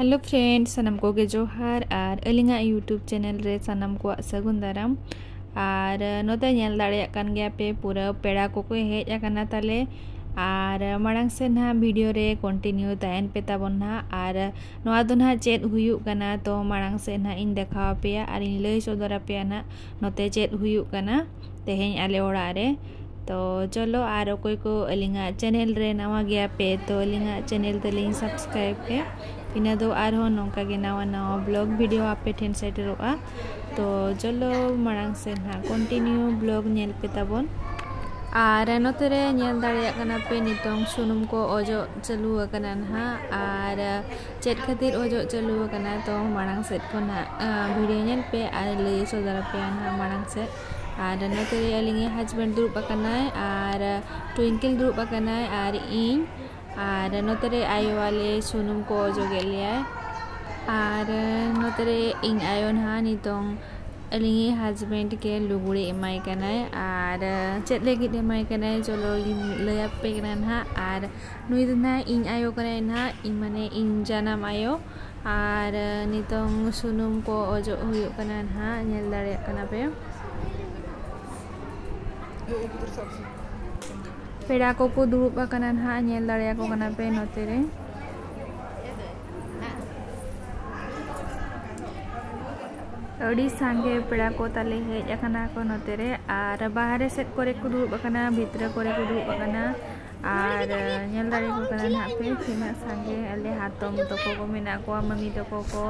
Hello friends सनम को गे जोहार और अलिंगा यूट्यूब चैनल रे सनम को सगुन दाराम और नोते नेल दाड़े कान गया पे पूरा पेड़ा को हेज आकाना ताले और मांग से ना वीडियो रे कंटिन्यू तहन पे ताबन ना और नोआ दो ना चेत हुयुक कना तो मांग से ना इन देखा पे और इन लई सदरा पे ना नोते चेत हुयुक कना तेहें आले ओड़ा रे तो चलो और कोई को अलिंगा चैनल रे नवा गया पे तो अलिंगा चैनल तलिंग सब्सक्राइब पे इना दो आरो नौका के नवा नवा ब्लॉग वीडियो आपे ठेन सेटरोआ तो चलो मांग से ना कंटिन्यू ब्लॉग नेल पे ताबन और नोते रे नेल दाड़े कना पे नितोंग सुनुम को ओजो चालू कना ना और चेत खातिर ओजो चालू कना तो मांग से को ना वीडियो नेल पे और लई सदरा पे ना मांग से और नोते रे अलिंगे हस्बैंड दुरुब अकनाय और ट्विंकल दुरुब अकनाय और इन और नोते रे आयो वाले सुनुम को ओजो लिया और नोते रे इन आयो ना नितोंग अलिंगे हस्बैंड के लुगड़ी एमाय कनाय और चेत लेगिद एमाय कनाय चलो लया पे कना ना और नुई ना इन आयो कनाय ना इन माने इन जानम आयो और नितोंग सुनुम को ओजो हुयुक कना ना नेल दाड़े कना पे पेड़ा को दुरुब कना ना नेल दाड़े को कना पे नोते रे अड़ी सांगे पेड़ा को ताले हेज आकाना को नोते रे और बाहर सेट करे को दुरुब आकाना भितर करे को दुरुब आकाना और नेल दाड़े को कना ना पे थिना सांगे अले हातम तको को मेना को मम्मी तको को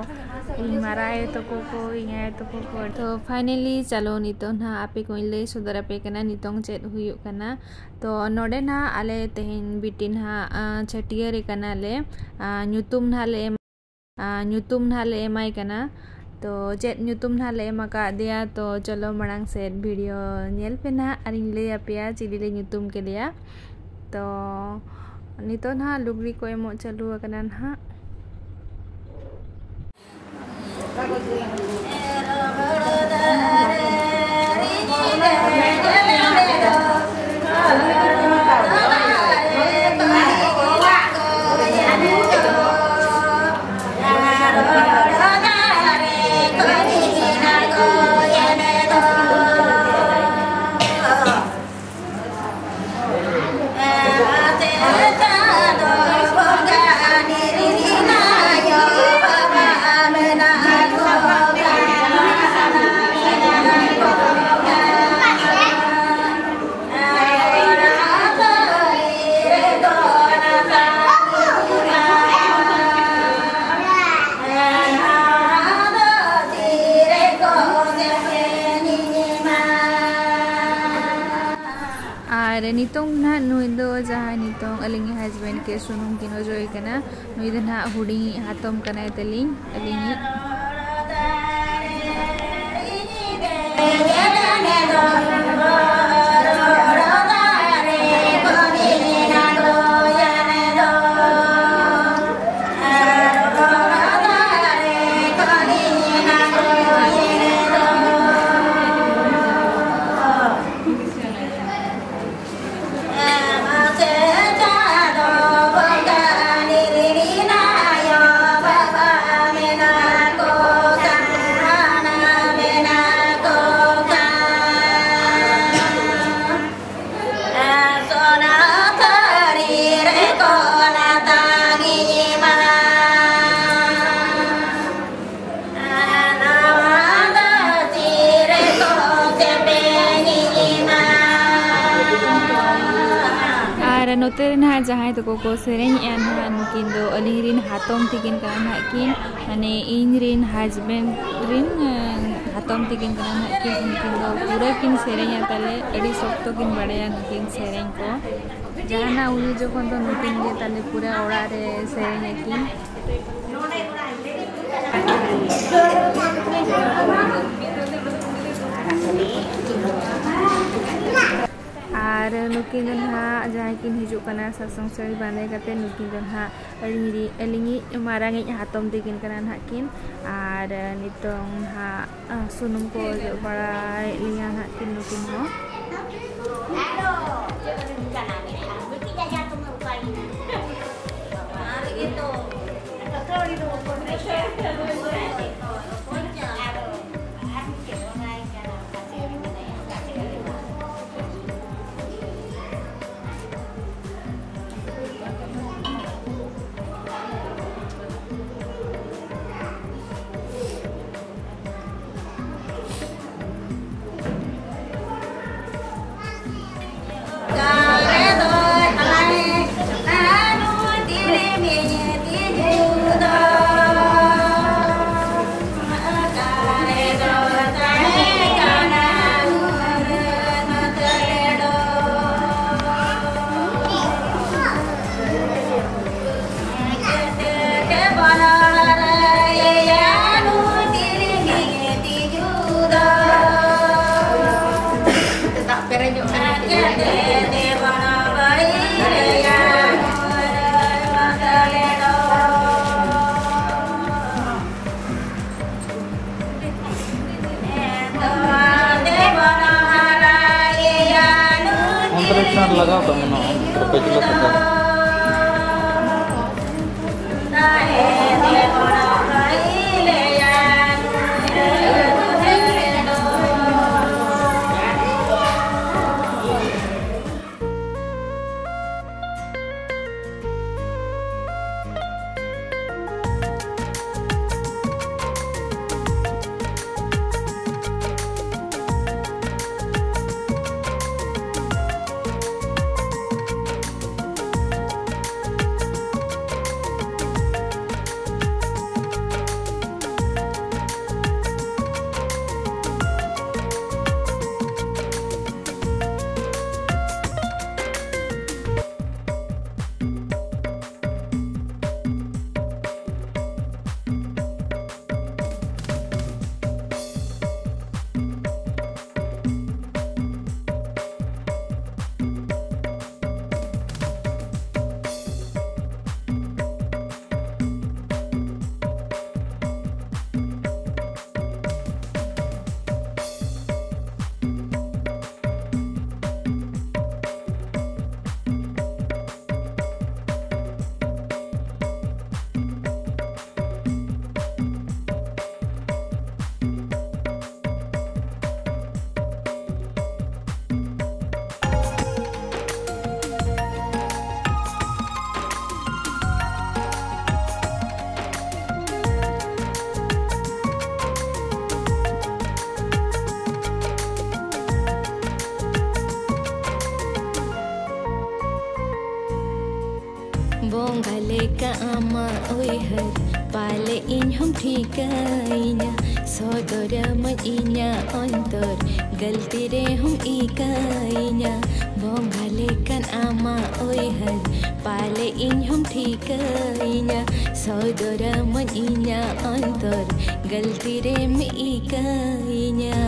इन माराए तको को इङाय तको को तो फाइनली चलो नितो ना आपे को ले सुदरा पे कना नितोंग चेत हुयुक कना तो नोडे ना आले तेहिन बिटिन हा छटियर रे कना ले नुतुम ना ले एमाय कना तो चेत नुतुम ना ले एमाका दिया तो चलो मांग से वीडियो नेल पे ना और इन ले आपेया चिलिले नुतुम के लिया तो नितो ना लुगड़ी को एमो चालू कना ना नितोंग ना नुई दो जहाँ नितोंग अलिंगे हस्बैंड के सुनुम किन ओजोय कना नुई दो ना हुडी हातम कना तलिंग अलिंगे नोते ना जहाँ तको को सेरें ना नुकिन दो अलिंग रिन हातम तिकिन कना ना किन माने इन रिन हस्बैंड रिन हातम तिकिन कना ना किन उनकिन दो पूरा किन सेरें ताले अड़ी सख्तो किन बड़े नुकिन सेरें को जहाँ ना उनी जोखन तो नुकिन गे ताले पूरा ओड़ा रे सेरें किन और नुकिन जहाँ किन हिजुकना सासंग साड़ी बांधे करते नुकिन अलिंगी मारांगी हातम दिकिन कना ना किन और नितोंग हा सुनुम को जो बड़ा लिया ना किन नुकिन हो लगा तो Bongale ka ama oihar pale inhum thikainya sodora inya ontor galti re hum ikainya bongale kan ama oihar pale inhum thikainya sodora inya ontor galti re me ikainya.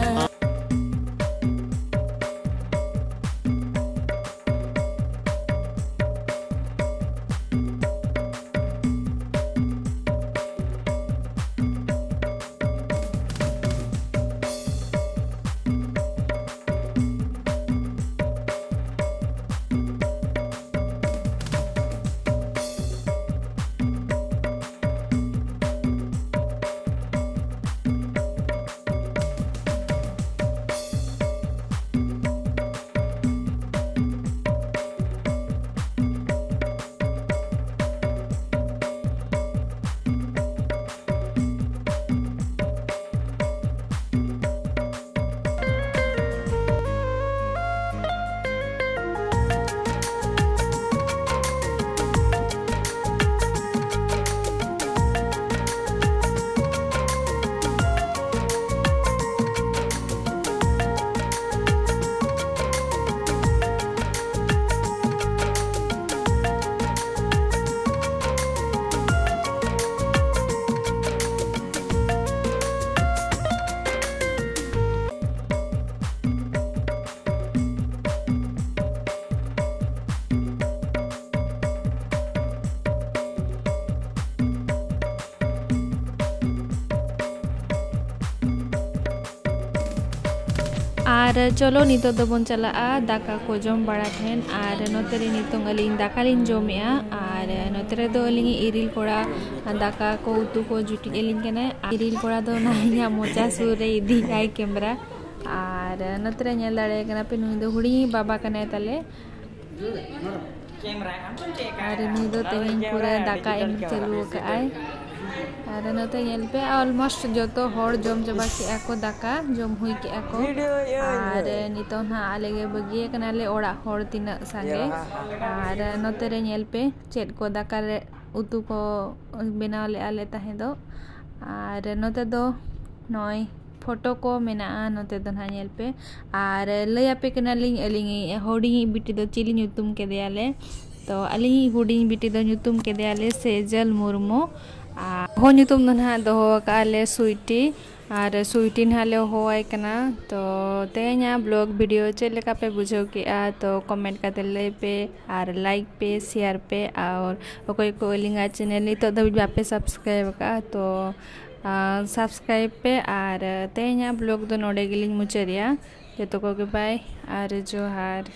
और चलो नितो दो बन चला दाका को जम बड़ा ठेन और नोते रे नितों अलिंग दाका लिंग जमे और नोते रे दो अलिंग इरिल कोड़ा दाका को उतु को जुटी अलिंग कने इरिल कोड़ा दो नाइया मोचा सुर रे इदी गाय कैमरा और नोते रे नेल दाड़े कना पे नुई दो हुड़ी बाबा कने तले और नुई दो तेहेन पूरा दाका एम चालू काय और नोते नेल पे ऑलमोस्ट जो तो हर जम चबा के को दाका जम हुई के को और नितो ना आलेगे बगिए कनाले ओड़ा हर तीना संगे और नोते रे नेल पे चेट को दाका रे उतु को बनाव ले आले ताहे दो और नोते दो नय फोटो को मेना नोते दो ना नेल पे और लया पे कनालिंग अलिंग होडी बिटी दो चिली नुतुम केदेयाले तो अलिंग हुडी बिटी दो नुतुम केदेयाले सेजल मुर्मू हो नुतुम दो ना दो काले स्वीटी और स्वीटी नाले होय कना तो तेना ब्लॉग वीडियो चेक लेका पे बुझो के तो कमेंट करते ले पे और लाइक पे शेयर पे और कोई को लिंगा चैनल नि तो दबी बापे सब्सक्राइब का तो सब्सक्राइब पे और तेना ब्लॉग दो नोडे गिलिंग मुचरिया जतो को के बाय और जोहार।